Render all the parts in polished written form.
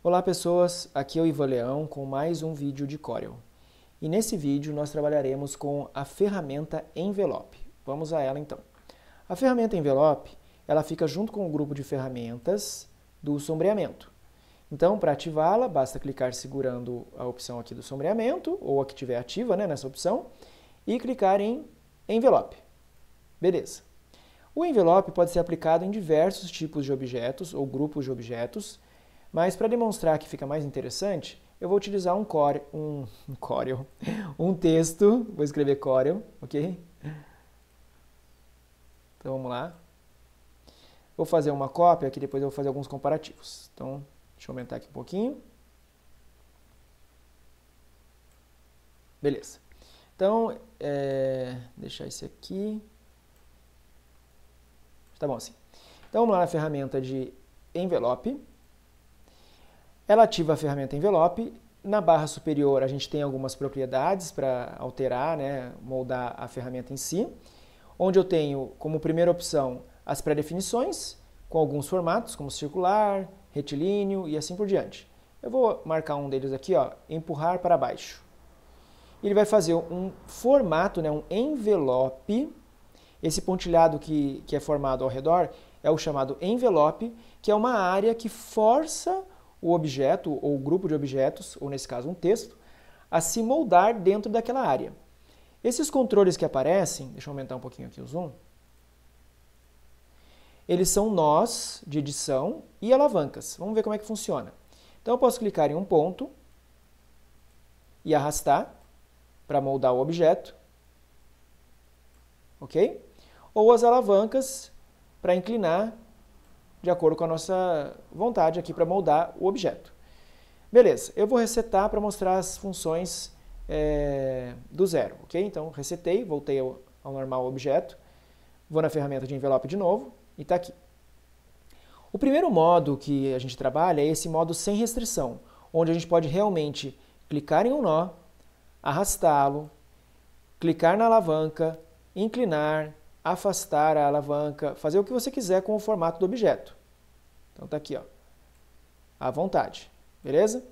Olá pessoas, aqui é o Ivan Leão com mais um vídeo de Corel. E nesse vídeo nós trabalharemos com a ferramenta Envelope. Vamos a ela então. A ferramenta Envelope, ela fica junto com o grupo de ferramentas do sombreamento. Então, para ativá-la, basta clicar segurando a opção aqui do sombreamento, ou a que estiver ativa, nessa opção, e clicar em Envelope. Beleza. O envelope pode ser aplicado em diversos tipos de objetos ou grupos de objetos, mas para demonstrar que fica mais interessante, eu vou utilizar um texto, vou escrever Corel, ok? Então vamos lá. Vou fazer uma cópia, que depois eu vou fazer alguns comparativos. Então, deixa eu aumentar aqui um pouquinho. Beleza. Então, deixar esse aqui. Tá bom assim. Então vamos lá na ferramenta de Envelope. Ela ativa a ferramenta Envelope. Na barra superior a gente tem algumas propriedades para alterar, moldar a ferramenta em si. Onde eu tenho como primeira opção as pré-definições, com alguns formatos, como circular, retilíneo e assim por diante. Eu vou marcar um deles aqui, empurrar para baixo. Ele vai fazer um formato, um envelope. Esse pontilhado que é formado ao redor é o chamado envelope, que é uma área que força o objeto, ou o grupo de objetos, ou nesse caso um texto, a se moldar dentro daquela área. Esses controles que aparecem, deixa eu aumentar um pouquinho aqui o zoom, eles são nós de edição e alavancas. Vamos ver como é que funciona. Então eu posso clicar em um ponto e arrastar para moldar o objeto, ok? Ou as alavancas para inclinar de acordo com a nossa vontade aqui para moldar o objeto. Beleza, eu vou resetar para mostrar as funções do zero, ok? Então, resetei, voltei ao normal objeto, vou na ferramenta de envelope de novo e está aqui. O primeiro modo que a gente trabalha é esse modo sem restrição, onde a gente pode realmente clicar em um nó, arrastá-lo, clicar na alavanca, inclinar, afastar a alavanca, fazer o que você quiser com o formato do objeto. Então está aqui, à vontade, beleza?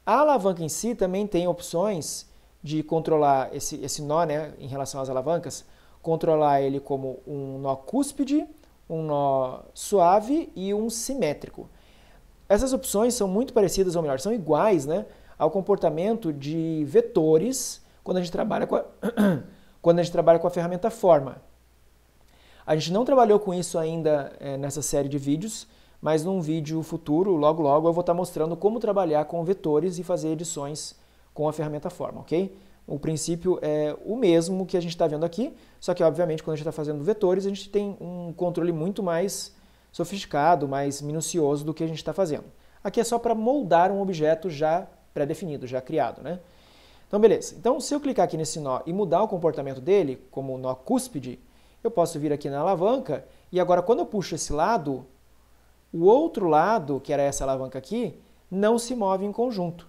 A alavanca em si também tem opções de controlar esse nó, em relação às alavancas, controlar ele como um nó cúspide, um nó suave e um simétrico. Essas opções são muito parecidas, ou melhor, são iguais, ao comportamento de vetores quando a gente trabalha com a ferramenta Forma. A gente não trabalhou com isso ainda nessa série de vídeos, mas num vídeo futuro, logo logo, eu vou estar mostrando como trabalhar com vetores e fazer edições com a ferramenta Forma, ok? O princípio é o mesmo que a gente está vendo aqui, só que, obviamente, quando a gente está fazendo vetores, a gente tem um controle muito mais sofisticado, mais minucioso do que a gente está fazendo. Aqui é só para moldar um objeto já pré-definido, já criado, Então, beleza. Então, se eu clicar aqui nesse nó e mudar o comportamento dele, como o nó cúspide, eu posso vir aqui na alavanca e agora, quando eu puxo esse lado, o outro lado, que era essa alavanca aqui, não se move em conjunto.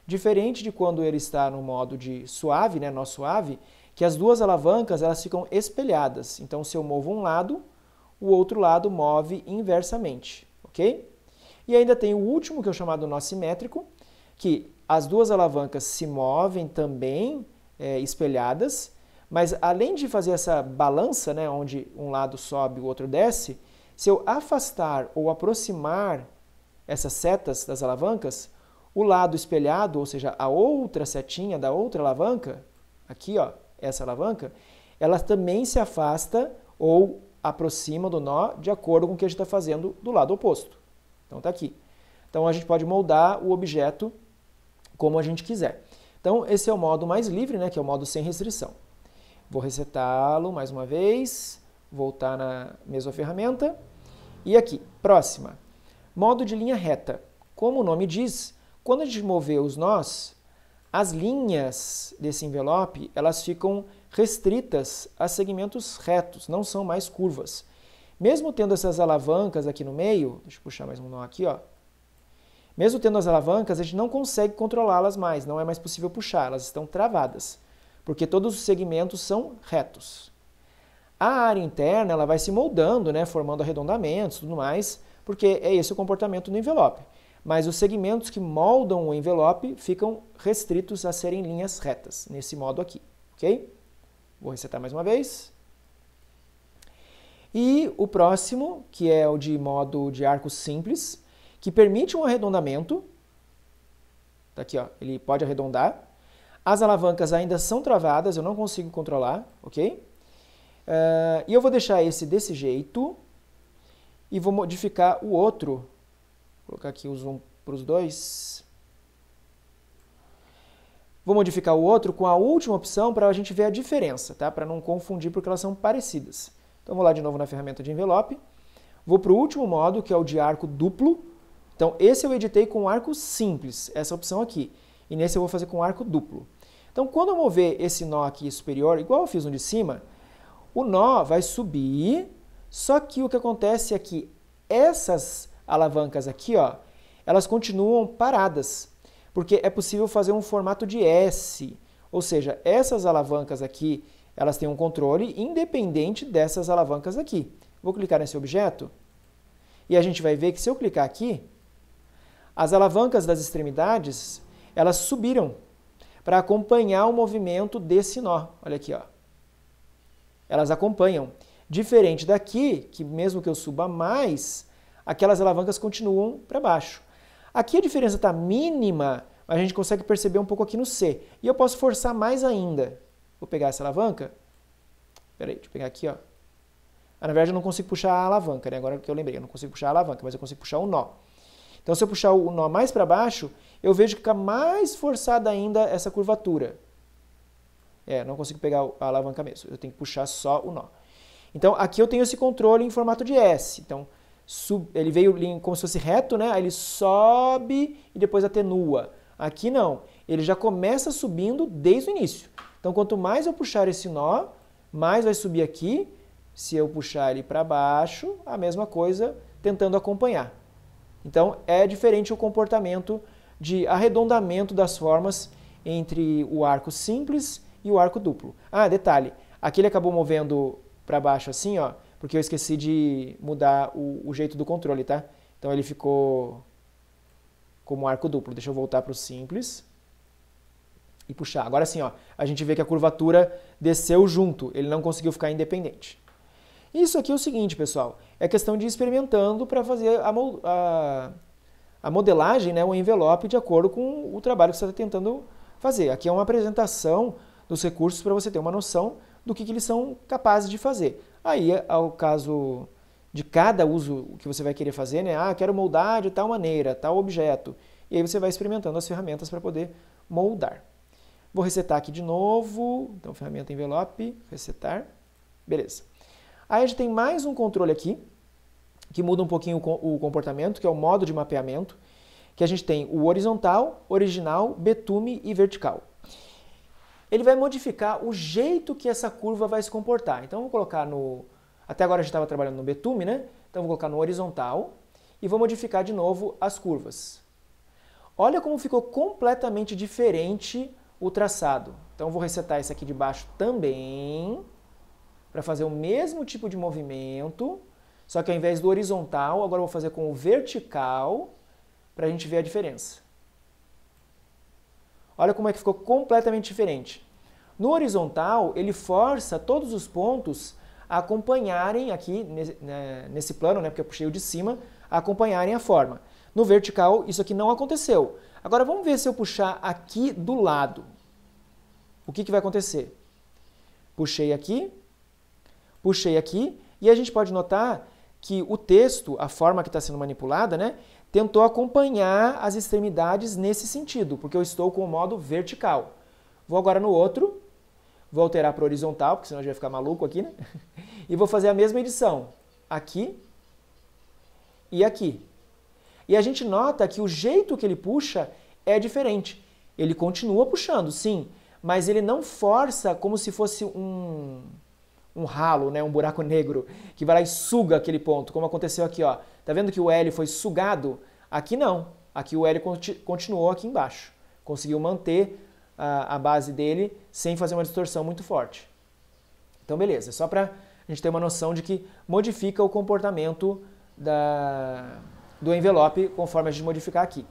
Diferente de quando ele está no modo de suave, nó suave, que as duas alavancas elas ficam espelhadas. Então, se eu movo um lado, o outro lado move inversamente, ok? E ainda tem o último, que é o chamado nó simétrico, que as duas alavancas se movem também espelhadas, mas além de fazer essa balança, onde um lado sobe e o outro desce, se eu afastar ou aproximar essas setas das alavancas, o lado espelhado, ou seja, a outra setinha da outra alavanca, aqui, essa alavanca, ela também se afasta ou aproxima do nó de acordo com o que a gente está fazendo do lado oposto. Então está aqui. Então a gente pode moldar o objeto como a gente quiser. Então esse é o modo mais livre, que é o modo sem restrição. Vou resetá-lo mais uma vez, voltar na mesma ferramenta. E aqui, próxima, modo de linha reta. Como o nome diz, quando a gente mover os nós, as linhas desse envelope, elas ficam restritas a segmentos retos, não são mais curvas. Mesmo tendo essas alavancas aqui no meio, deixa eu puxar mais um nó aqui, Mesmo tendo as alavancas, a gente não consegue controlá-las mais, não é mais possível puxar, elas estão travadas, porque todos os segmentos são retos. A área interna ela vai se moldando, formando arredondamentos e tudo mais, porque é esse o comportamento do envelope. mas os segmentos que moldam o envelope ficam restritos a serem linhas retas, nesse modo aqui, ok? Vou resetar mais uma vez. E o próximo, que é o de modo de arco simples, que permite um arredondamento. Tá aqui, ó, ele pode arredondar. As alavancas ainda são travadas, eu não consigo controlar, ok? E eu vou deixar esse desse jeito e vou modificar o outro. Vou colocar aqui o zoom para os dois. Vou modificar o outro com a última opção para a gente ver a diferença, tá? Para não confundir, porque elas são parecidas. Então, vou lá de novo na ferramenta de envelope. Vou para o último modo, que é o de arco duplo. Então, esse eu editei com arco simples, essa opção aqui. E nesse eu vou fazer com arco duplo. Então, quando eu mover esse nó aqui superior, igual eu fiz no de cima, o nó vai subir, só que o que acontece é que essas alavancas aqui, ó, elas continuam paradas, porque é possível fazer um formato de S, ou seja, essas alavancas aqui, elas têm um controle independente dessas alavancas aqui. Vou clicar nesse objeto e a gente vai ver que se eu clicar aqui, as alavancas das extremidades, elas subiram para acompanhar o movimento desse nó. Olha aqui, ó. Elas acompanham. Diferente daqui, que mesmo que eu suba mais, aquelas alavancas continuam para baixo. Aqui a diferença está mínima, mas a gente consegue perceber um pouco aqui no C. E eu posso forçar mais ainda. Vou pegar essa alavanca. Espera aí, deixa eu pegar aqui, ó. Na verdade, eu não consigo puxar a alavanca, né? Agora que eu lembrei, eu não consigo puxar a alavanca, mas eu consigo puxar o nó. Então, se eu puxar o nó mais para baixo, eu vejo que fica mais forçada ainda essa curvatura. Não consigo pegar a alavanca mesmo. Eu tenho que puxar só o nó. Então, aqui eu tenho esse controle em formato de S. Então, ele veio como se fosse reto, né? Aí ele sobe e depois atenua. Aqui não. Ele já começa subindo desde o início. Então, quanto mais eu puxar esse nó, mais vai subir aqui. Se eu puxar ele para baixo, a mesma coisa, tentando acompanhar. Então, é diferente o comportamento de arredondamento das formas entre o arco simples e o arco duplo. Ah, detalhe, aqui ele acabou movendo para baixo assim, ó, porque eu esqueci de mudar o jeito do controle, tá? Então, ele ficou como arco duplo. Deixa eu voltar para o simples e puxar. Agora sim, ó, a gente vê que a curvatura desceu junto, ele não conseguiu ficar independente. Isso aqui é o seguinte, pessoal, é questão de ir experimentando para fazer a modelagem, né, o envelope de acordo com o trabalho que você está tentando fazer. Aqui é uma apresentação dos recursos para você ter uma noção do que eles são capazes de fazer. Aí, ao caso de cada uso que você vai querer fazer, né, quero moldar de tal maneira, tal objeto, e aí você vai experimentando as ferramentas para poder moldar. Vou resetar aqui de novo, então ferramenta envelope, resetar, beleza. Aí a gente tem mais um controle aqui, que muda um pouquinho o comportamento, que é o modo de mapeamento, que a gente tem o horizontal, original, betume e vertical. Ele vai modificar o jeito que essa curva vai se comportar. Então, vou colocar no... Até agora a gente estava trabalhando no betume, né? Então, vou colocar no horizontal e vou modificar de novo as curvas. Olha como ficou completamente diferente o traçado. Então, vou resetar esse aqui de baixo também, para fazer o mesmo tipo de movimento, só que ao invés do horizontal, agora eu vou fazer com o vertical, para a gente ver a diferença. Olha como é que ficou completamente diferente. No horizontal, ele força todos os pontos a acompanharem aqui, nesse plano, né, porque eu puxei o de cima, a acompanharem a forma. No vertical, isso aqui não aconteceu. Agora, vamos ver se eu puxar aqui do lado. O que vai acontecer? Puxei aqui, e a gente pode notar que o texto, a forma que está sendo manipulada, né, tentou acompanhar as extremidades nesse sentido, porque eu estou com o modo vertical. Vou agora no outro, vou alterar para horizontal, porque senão a gente vai ficar maluco aqui, né? E vou fazer a mesma edição, aqui e aqui. E a gente nota que o jeito que ele puxa é diferente. Ele continua puxando, sim, mas ele não força como se fosse um ralo, né, um buraco negro, que vai lá e suga aquele ponto, como aconteceu aqui, ó. Tá vendo que o L foi sugado? Aqui não. Aqui o L continuou aqui embaixo. Conseguiu manter a base dele sem fazer uma distorção muito forte. Então, beleza. do envelope conforme a gente modificar aqui.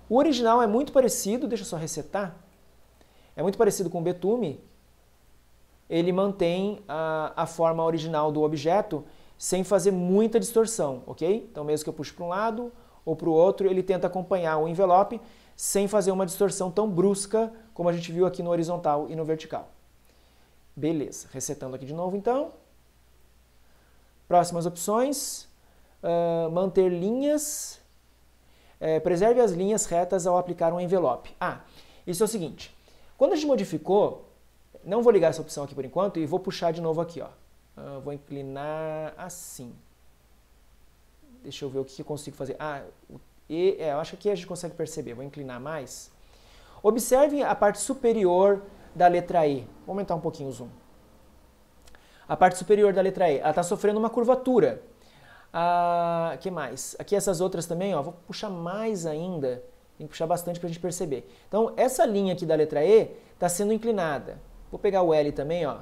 O original é muito parecido, deixa eu só resetar, é muito parecido com o betume, ele mantém a forma original do objeto sem fazer muita distorção, ok? Então mesmo que eu puxe para um lado ou para o outro, ele tenta acompanhar o envelope sem fazer uma distorção tão brusca como a gente viu aqui no horizontal e no vertical. Beleza, resetando aqui de novo então. Próximas opções, manter linhas, preserve as linhas retas ao aplicar um envelope. Isso é o seguinte, quando a gente modificou, não vou ligar essa opção aqui por enquanto e vou puxar de novo aqui, ó. Vou inclinar assim. Deixa eu ver o que eu consigo fazer. Eu acho que a gente consegue perceber, vou inclinar mais. Observe a parte superior da letra E, vou aumentar um pouquinho o zoom. A parte superior da letra E, ela está sofrendo uma curvatura. Que mais? Aqui essas outras também, ó, vou puxar mais ainda, tem que puxar bastante para a gente perceber. Então, essa linha aqui da letra E está sendo inclinada. Vou pegar o L também, ó.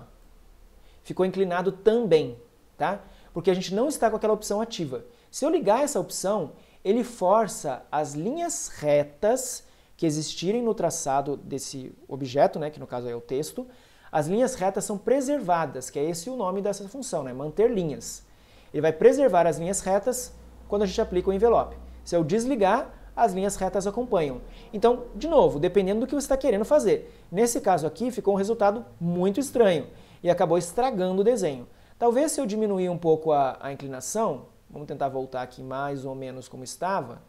Ficou inclinado também, tá? Porque a gente não está com aquela opção ativa. Se eu ligar essa opção, ele força as linhas retas que existirem no traçado desse objeto, né, que no caso é o texto, as linhas retas são preservadas, que é esse o nome dessa função, né, manter linhas. Ele vai preservar as linhas retas quando a gente aplica o envelope. Se eu desligar, as linhas retas acompanham. Então, de novo, dependendo do que você está querendo fazer. Nesse caso aqui, ficou um resultado muito estranho e acabou estragando o desenho. Talvez se eu diminuir um pouco a inclinação, vamos tentar voltar aqui mais ou menos como estava,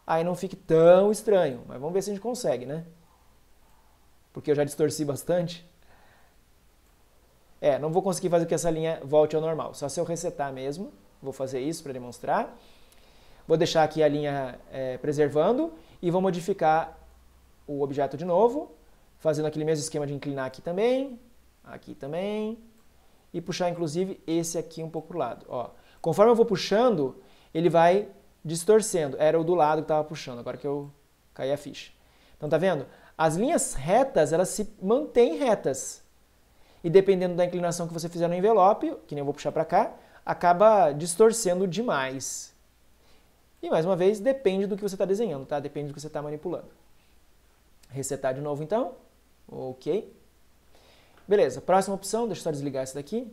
aí não fique tão estranho, mas vamos ver se a gente consegue, né? Porque eu já distorci bastante. Não vou conseguir fazer que essa linha volte ao normal, só se eu resetar mesmo, vou fazer isso para demonstrar. Vou deixar aqui a linha preservando e vou modificar o objeto de novo, fazendo aquele mesmo esquema de inclinar aqui também, e puxar inclusive esse aqui um pouco para o lado. Ó, conforme eu vou puxando, ele vai distorcendo. Era o do lado que estava puxando, agora que eu caí a ficha. Então tá vendo? As linhas retas, elas se mantêm retas. E dependendo da inclinação que você fizer no envelope, que nem eu vou puxar para cá, acaba distorcendo demais. E mais uma vez, depende do que você está desenhando, tá? Depende do que você está manipulando. Resetar de novo então. Ok. Beleza, próxima opção, deixa eu só desligar essa daqui.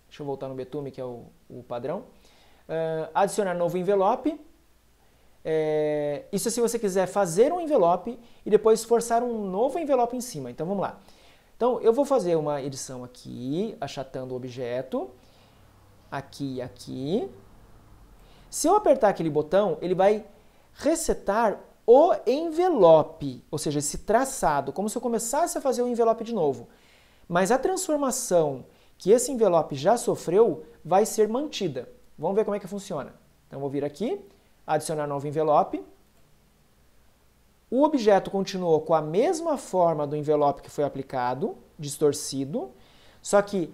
Deixa eu voltar no betume, que é o padrão. Adicionar novo envelope. Isso é se você quiser fazer um envelope e depois forçar um novo envelope em cima. Então vamos lá. Então eu vou fazer uma edição aqui, achatando o objeto. Aqui e aqui. Se eu apertar aquele botão, ele vai resetar o envelope, ou seja, esse traçado, como se eu começasse a fazer o envelope de novo. Mas a transformação que esse envelope já sofreu vai ser mantida. Vamos ver como é que funciona. Então, vou vir aqui, adicionar novo envelope. O objeto continuou com a mesma forma do envelope que foi aplicado, distorcido, só que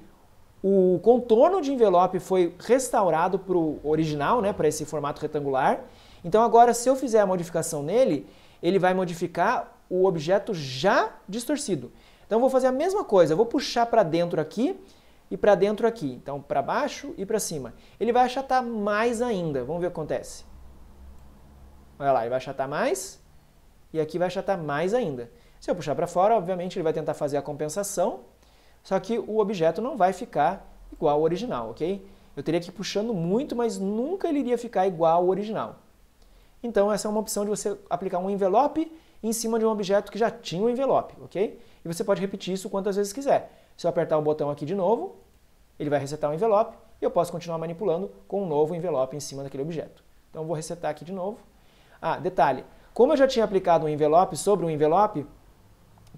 o contorno de envelope foi restaurado para o original, né, para esse formato retangular. Então, agora, se eu fizer a modificação nele, ele vai modificar o objeto já distorcido. Então, eu vou fazer a mesma coisa, eu vou puxar para dentro aqui e para dentro aqui. Então, para baixo e para cima. Ele vai achatar mais ainda. Vamos ver o que acontece. Olha lá, ele vai achatar mais e aqui vai achatar mais ainda. Se eu puxar para fora, obviamente, ele vai tentar fazer a compensação, só que o objeto não vai ficar igual ao original, ok? Eu teria que ir puxando muito, mas nunca ele iria ficar igual ao original. Então, essa é uma opção de você aplicar um envelope em cima de um objeto que já tinha um envelope, ok? E você pode repetir isso quantas vezes quiser. Se eu apertar o botão aqui de novo, ele vai resetar o envelope e eu posso continuar manipulando com um novo envelope em cima daquele objeto. Então, eu vou resetar aqui de novo. Detalhe, como eu já tinha aplicado um envelope sobre um envelope,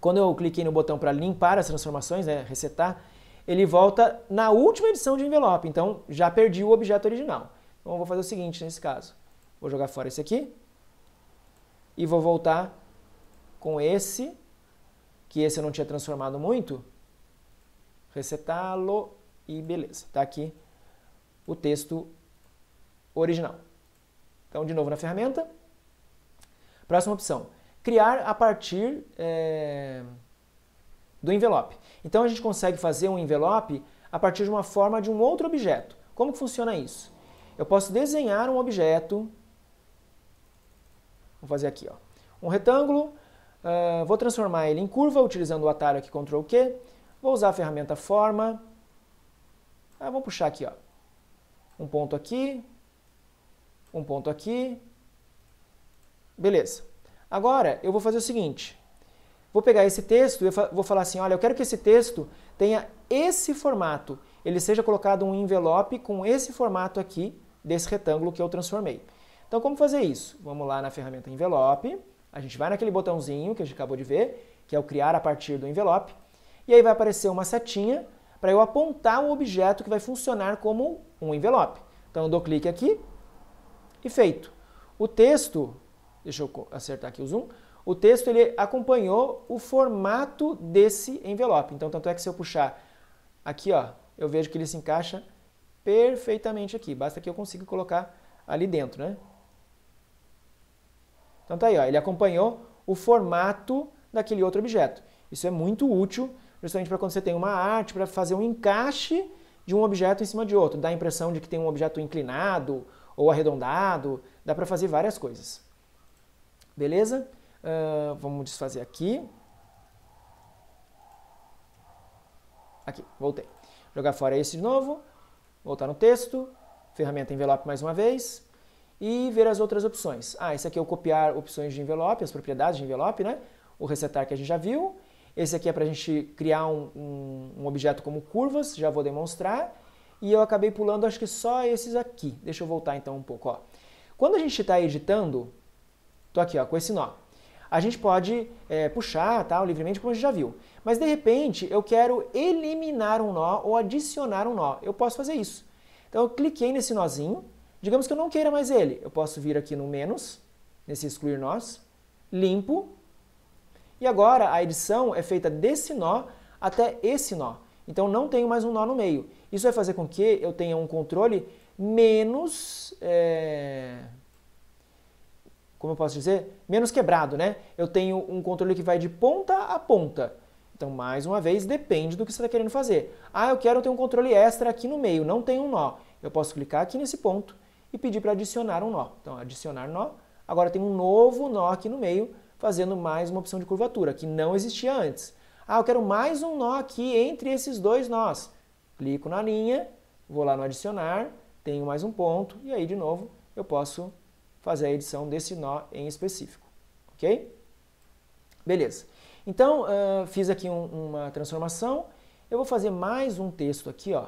quando eu cliquei no botão para limpar as transformações, né, resetar, ele volta na última edição de envelope, então já perdi o objeto original. Então eu vou fazer o seguinte nesse caso, vou jogar fora esse aqui e vou voltar com esse, que esse eu não tinha transformado muito, resetá-lo e beleza, está aqui o texto original. Então de novo na ferramenta, próxima opção. Criar a partir do envelope. Então a gente consegue fazer um envelope a partir de uma forma de um outro objeto. Como que funciona isso? eu posso desenhar um objeto. Vou fazer aqui, ó, um retângulo, vou transformar ele em curva utilizando o atalho aqui, Ctrl Q. Vou usar a ferramenta forma. Vamos puxar aqui, ó, um ponto aqui, um ponto aqui. Beleza. Agora, eu vou fazer o seguinte. Vou pegar esse texto e vou falar assim, olha, eu quero que esse texto tenha esse formato. Ele seja colocado um envelope com esse formato aqui, desse retângulo que eu transformei. Então, como fazer isso? Vamos lá na ferramenta envelope. A gente vai naquele botãozinho que a gente acabou de ver, que é o criar a partir do envelope. E aí vai aparecer uma setinha para eu apontar um objeto que vai funcionar como um envelope. Então, eu dou clique aqui e feito. O texto, deixa eu acertar aqui o zoom, o texto ele acompanhou o formato desse envelope. Então, tanto é que se eu puxar aqui, ó, eu vejo que ele se encaixa perfeitamente aqui. Basta que eu consiga colocar ali dentro, né? Então tá aí, ó, ele acompanhou o formato daquele outro objeto. Isso é muito útil, justamente para quando você tem uma arte, para fazer um encaixe de um objeto em cima de outro. Dá a impressão de que tem um objeto inclinado ou arredondado, dá para fazer várias coisas. Beleza? Vamos desfazer aqui. Aqui, voltei. Jogar fora esse de novo, voltar no texto, ferramenta envelope mais uma vez, e ver as outras opções. Esse aqui é o copiar opções de envelope, as propriedades de envelope, né? O resetar que a gente já viu. Esse aqui é para a gente criar um objeto como curvas, já vou demonstrar. E eu acabei pulando, acho que só esses aqui. Deixa eu voltar então um pouco, ó. Quando a gente está editando, tô aqui, ó, com esse nó. A gente pode puxar, tal, livremente, como a gente já viu. Mas de repente eu quero eliminar um nó ou adicionar um nó. Eu posso fazer isso. Então eu cliquei nesse nozinho. Digamos que eu não queira mais ele. Eu posso vir aqui no menos, nesse excluir nós, limpo. E agora a edição é feita desse nó até esse nó. Então não tenho mais um nó no meio. Isso vai fazer com que eu tenha um controle menos, como eu posso dizer? Menos quebrado, né? Eu tenho um controle que vai de ponta a ponta. Então, mais uma vez, depende do que você está querendo fazer. Eu quero ter um controle extra aqui no meio, não tem um nó. Eu posso clicar aqui nesse ponto e pedir para adicionar um nó. Então, adicionar nó. Agora tem um novo nó aqui no meio, fazendo mais uma opção de curvatura, que não existia antes. Eu quero mais um nó aqui entre esses dois nós. Clico na linha, vou lá no adicionar, tenho mais um ponto, e aí, de novo, eu posso fazer a edição desse nó em específico. Ok? Beleza. Então, fiz aqui uma transformação. Eu vou fazer mais um texto aqui, ó.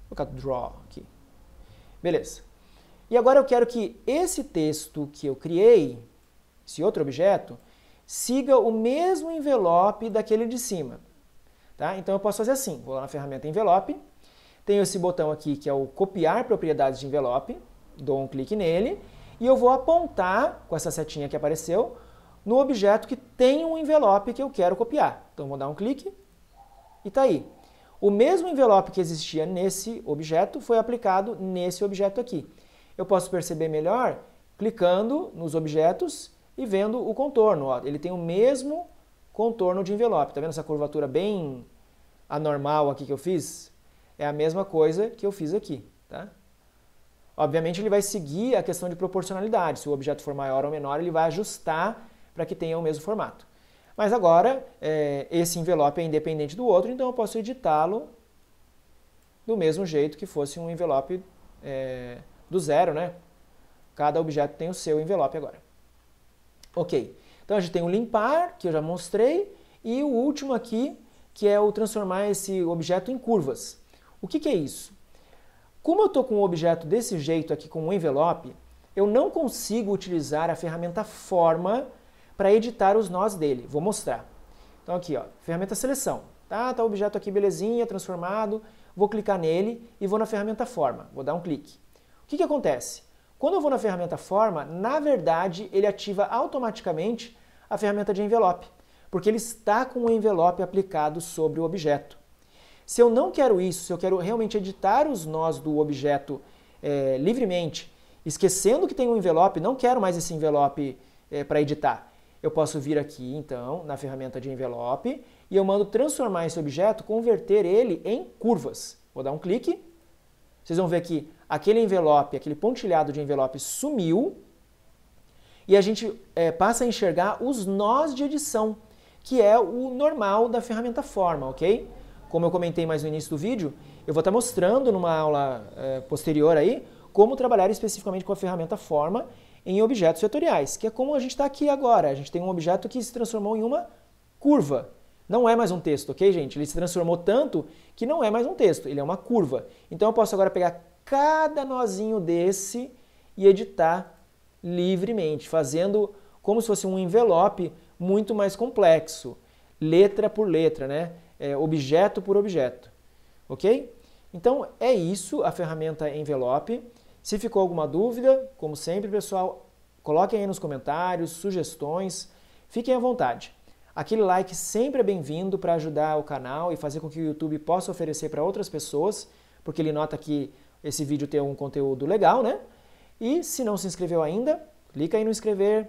Vou colocar draw aqui. Beleza. E agora eu quero que esse texto que eu criei, esse outro objeto, siga o mesmo envelope daquele de cima. Tá? Então eu posso fazer assim, vou lá na ferramenta envelope, tenho esse botão aqui que é o copiar propriedades de envelope, dou um clique nele, e eu vou apontar, com essa setinha que apareceu, no objeto que tem um envelope que eu quero copiar. Então vou dar um clique e está aí. O mesmo envelope que existia nesse objeto foi aplicado nesse objeto aqui. Eu posso perceber melhor clicando nos objetos e vendo o contorno. Ó, ele tem o mesmo contorno de envelope. Está vendo essa curvatura bem anormal aqui que eu fiz? É a mesma coisa que eu fiz aqui. Tá? Obviamente ele vai seguir a questão de proporcionalidade. Se o objeto for maior ou menor, ele vai ajustar para que tenha o mesmo formato. Mas agora, esse envelope é independente do outro, então eu posso editá-lo do mesmo jeito que fosse um envelope do zero, né? Cada objeto tem o seu envelope agora. Ok, então a gente tem o limpar, que eu já mostrei, e o último aqui, que é o transformar esse objeto em curvas. O que é isso? Como eu estou com um objeto desse jeito aqui, com um envelope, eu não consigo utilizar a ferramenta forma para editar os nós dele. Vou mostrar. Então aqui, ó, ferramenta seleção. Tá o objeto aqui belezinha, transformado. Vou clicar nele e vou na ferramenta forma. Vou dar um clique. O que acontece? Quando eu vou na ferramenta forma, na verdade, ele ativa automaticamente a ferramenta de envelope, porque ele está com o envelope aplicado sobre o objeto. Se eu não quero isso, se eu quero realmente editar os nós do objeto livremente, esquecendo que tem um envelope, não quero mais esse envelope para editar. Eu posso vir aqui, então, na ferramenta de envelope, e eu mando transformar esse objeto, converter ele em curvas. Vou dar um clique, Vocês vão ver que aquele envelope, aquele pontilhado de envelope sumiu e a gente passa a enxergar os nós de edição, que é o normal da ferramenta Forma, ok? Como eu comentei mais no início do vídeo, eu vou estar mostrando numa aula posterior aí como trabalhar especificamente com a ferramenta Forma em objetos vetoriais, que é como a gente está aqui agora. A gente tem um objeto que se transformou em uma curva. Não é mais um texto, ok, gente? Ele se transformou tanto que não é mais um texto, ele é uma curva. Então eu posso agora pegar cada nozinho desse e editar livremente, fazendo como se fosse um envelope muito mais complexo, letra por letra, né? Objeto por objeto, ok? Então é isso, a ferramenta Envelope. Se ficou alguma dúvida, como sempre, pessoal, coloquem aí nos comentários, sugestões, fiquem à vontade. Aquele like sempre é bem-vindo para ajudar o canal e fazer com que o YouTube possa oferecer para outras pessoas, porque ele nota que esse vídeo tem um conteúdo legal, né? E se não se inscreveu ainda, clica aí no inscrever,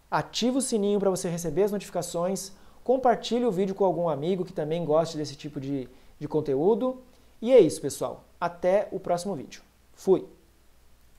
ativa o sininho para você receber as notificações, compartilhe o vídeo com algum amigo que também goste desse tipo de conteúdo. E é isso, pessoal. Até o próximo vídeo. Fui!